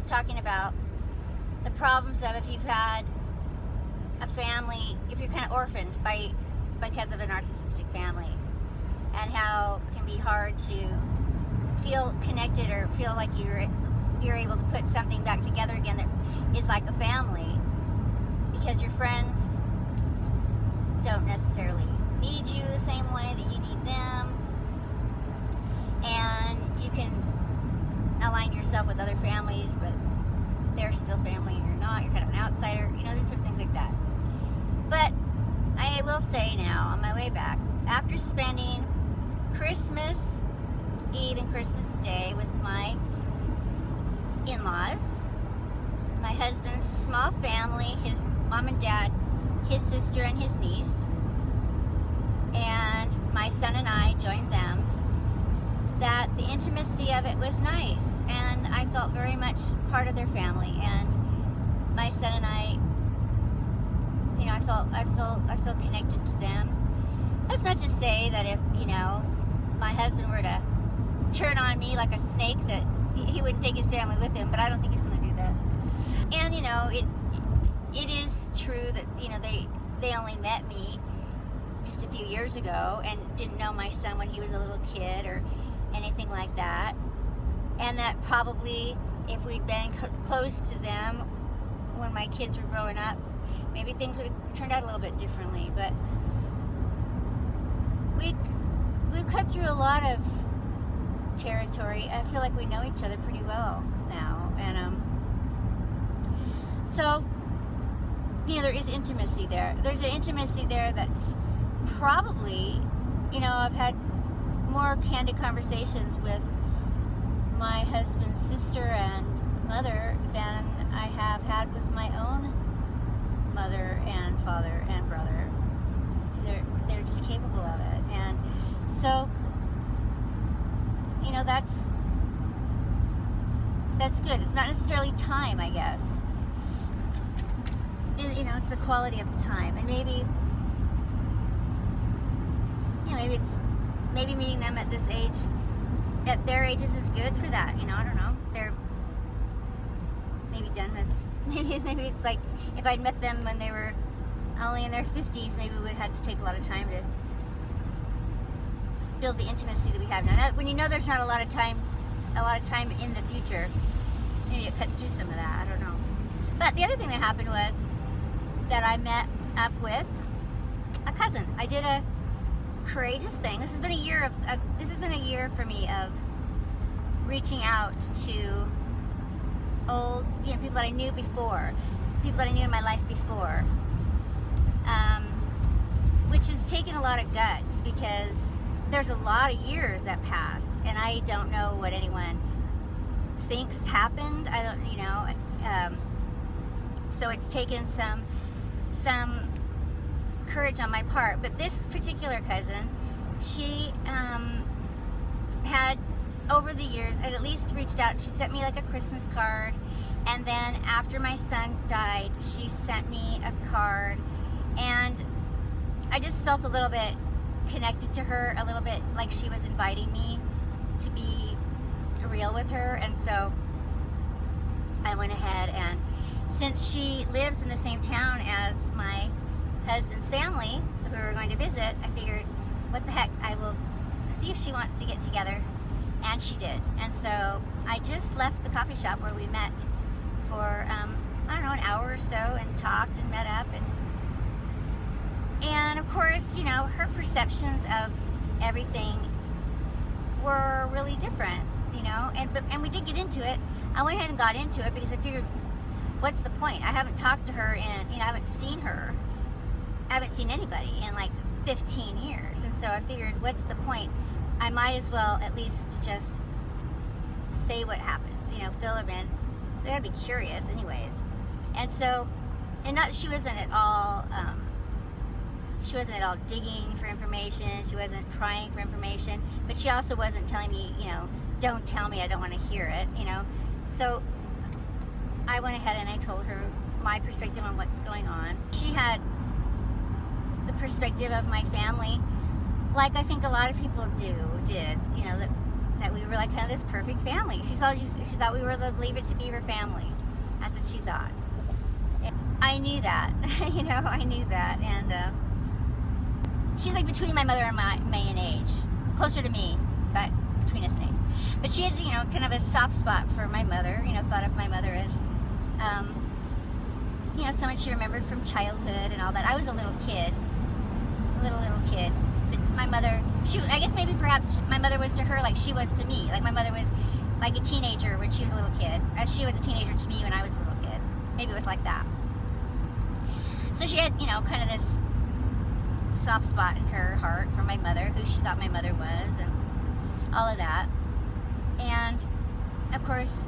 talking about the problems of if you've had a family, if you're kind of orphaned because of a narcissistic family, and how it can be hard to feel connected or feel like you're able to put something back together again that is like a family, because your friends don't necessarily need you the same way that you need them, and you can align yourself with other families, but they're still family and you're not. You're kind of an outsider, different things like that. But I will say now, on my way back, after spending Christmas Eve and Christmas Day with my in-laws, my husband's small family, his mom and dad, his sister and his niece, and my son and I joined them, that the intimacy of it was nice, and I felt very much part of their family. And my son and I feel connected to them. That's not to say that if my husband were to turn on me like a snake, that he wouldn't take his family with him, but I don't think he's going to do that. And it is true that they only met me just a few years ago and didn't know my son when he was a little kid or anything like that, and that probably if we'd been close to them when my kids were growing up, maybe things would have turned out a little bit differently. But we've cut through a lot of territory. I feel like we know each other pretty well now, and so there is intimacy there. There's an intimacy there that's probably, I've had more candid conversations with my husband's sister and mother than I have had with my own mother and father and brother. They're just capable of it, and so that's good. It's not necessarily time, I guess. It's the quality of the time, and maybe maybe meeting them at this age, at their ages, is good for that. I don't know. They're maybe done with. Maybe it's like if I'd met them when they were only in their 50s, maybe we would have had to take a lot of time to build the intimacy that we have now. When there's not a lot of time in the future, maybe it cuts through some of that. I don't know. But the other thing that happened was that I met up with a cousin. I did a courageous thing. This has been a year for me of reaching out to old, people that I knew before, people that I knew in my life before, which has taken a lot of guts, because there's a lot of years that passed, and I don't know what anyone thinks happened. I don't, so it's taken some courage on my part. But this particular cousin, she had, over the years, had at least reached out. She sent me like a Christmas card, and then after my son died, she sent me a card, and I just felt a little bit connected to her, a little bit like she was inviting me to be real with her. And so I went ahead, and since she lives in the same town as my husband's family who we were going to visit, I figured, what the heck, I will see if she wants to get together. And she did. And so I just left the coffee shop where we met for an hour or so, and talked and met up, and of course, her perceptions of everything were really different, and we did get into it. I went ahead and got into it because I figured, what's the point? I haven't talked to her in, I haven't seen her. I haven't seen anybody in like 15 years. And so I figured, what's the point? I might as well at least just say what happened, fill them in. So I gotta be curious anyways. And so, she wasn't at all digging for information. She wasn't prying for information, but she also wasn't telling me, don't tell me, I don't want to hear it, So I went ahead and I told her my perspective on what's going on. She had the perspective of my family, like I think a lot of people did, that that we were like kind of this perfect family. She thought we were the Leave It to Beaver family. That's what she thought. And I knew that, you know, I knew that. And she's like between my mother and me in age, closer to me, but between us in age. But she had, you know, kind of a soft spot for my mother. You know, thought of my mother as, you know, someone she remembered from childhood and all that. I was a little kid, little kid. But my mother, I guess maybe perhaps my mother was to her like she was to me. Like my mother was like a teenager when she was a little kid, as she was a teenager to me when I was a little kid. Maybe it was like that. So she had, you know, kind of this soft spot in her heart for my mother, who she thought my mother was, and all of that. And of course,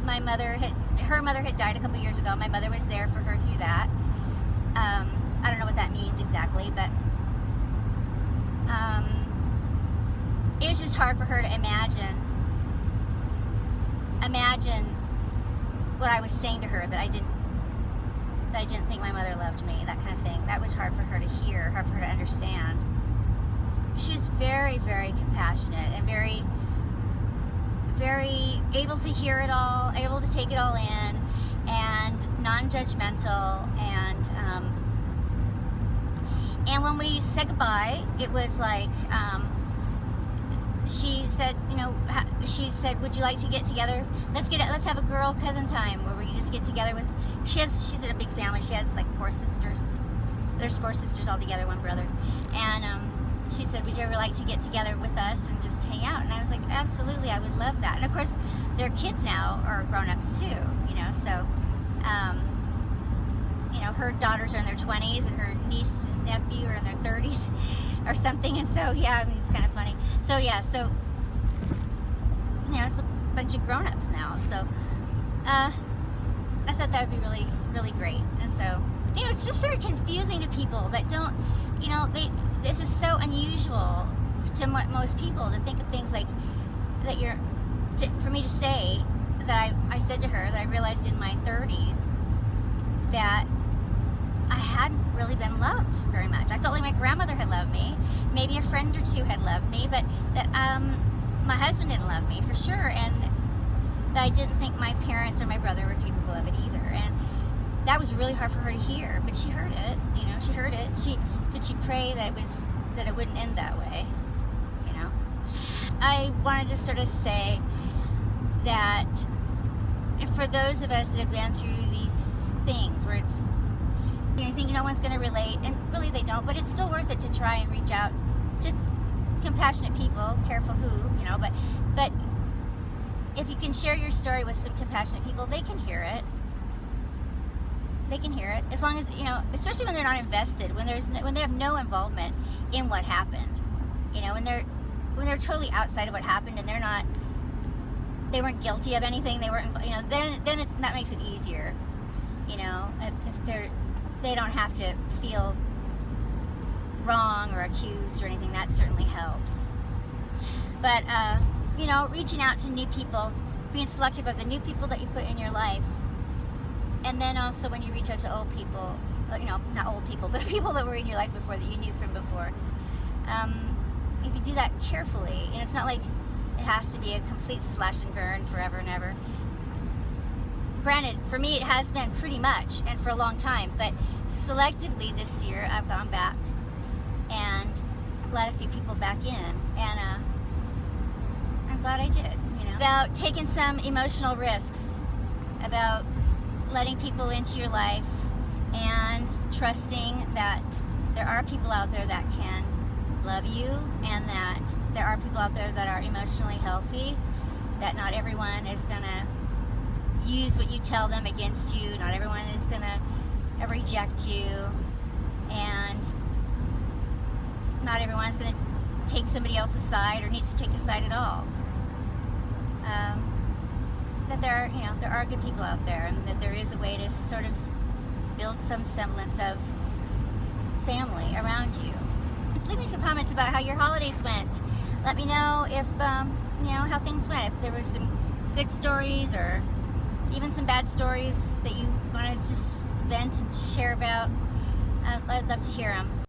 her mother had died a couple years ago. My mother was there for her through that. I don't know what that means exactly, but it was just hard for her to imagine what I was saying to her, that I didn't think my mother loved me, that kind of thing. That was hard for her to hear, hard for her to understand. She was very, very compassionate and very, very able to hear it all, able to take it all in, and non-judgmental. And when we said goodbye, it was like, she said, you know, would you like to get together? Let's have a girl cousin time where we just get together with, she's in a big family. She has like 4 sisters. There's 4 sisters all together, 1 brother. And she said, would you ever like to get together with us and just hang out? And I was like, absolutely, I would love that. And of course, their kids now are grown-ups too, you know, so, you know, her daughters are in their 20s and her niece and nephew are in their 30s or something. And so, yeah, I mean, it's kind of funny. So, yeah, so, you know, it's a bunch of grown-ups now. So, I thought that would be really, really great. And so, you know, it's just very confusing to people that don't, you know, this is so unusual to most people to think of things like that. For me to say that I said to her that I realized in my 30s that I hadn't really been loved very much. I felt like my grandmother had loved me, maybe a friend or 2 had loved me, but that my husband didn't love me for sure, and that I didn't think my parents or my brother were capable of it either. And that was really hard for her to hear, but she heard it, you know, she heard it. She said she'd pray that it wouldn't end that way, you know. I wanted to sort of say that for those of us that have been through these things where it's, you know, you think no one's going to relate, and really they don't, but it's still worth it to try and reach out to compassionate people, careful who, you know, but if you can share your story with some compassionate people, they can hear it. They can hear it, as long as, you know, especially when they're not invested, when they have no involvement in what happened, you know, when they're totally outside of what happened and they weren't guilty of anything, they weren't, you know, then that makes it easier, you know, if they don't have to feel wrong or accused or anything. That certainly helps. But you know, reaching out to new people, being selective of the new people that you put in your life. And then also when you reach out to old people, you know, not old people, but people that were in your life before, that you knew from before. If you do that carefully, and it's not like it has to be a complete slash and burn forever and ever. Granted, for me it has been pretty much, and for a long time, but selectively this year I've gone back and let a few people back in, and I'm glad I did, you know. About taking some emotional risks, about letting people into your life and trusting that there are people out there that can love you, and that there are people out there that are emotionally healthy, that not everyone is gonna use what you tell them against you, not everyone is gonna reject you, and not everyone's gonna take somebody else's side or needs to take a side at all. That there are good people out there, and that there is a way to sort of build some semblance of family around you. Just leave me some comments about how your holidays went. Let me know if you know, how things went, if there were some good stories or even some bad stories that you want to just vent and share about. I'd love to hear them.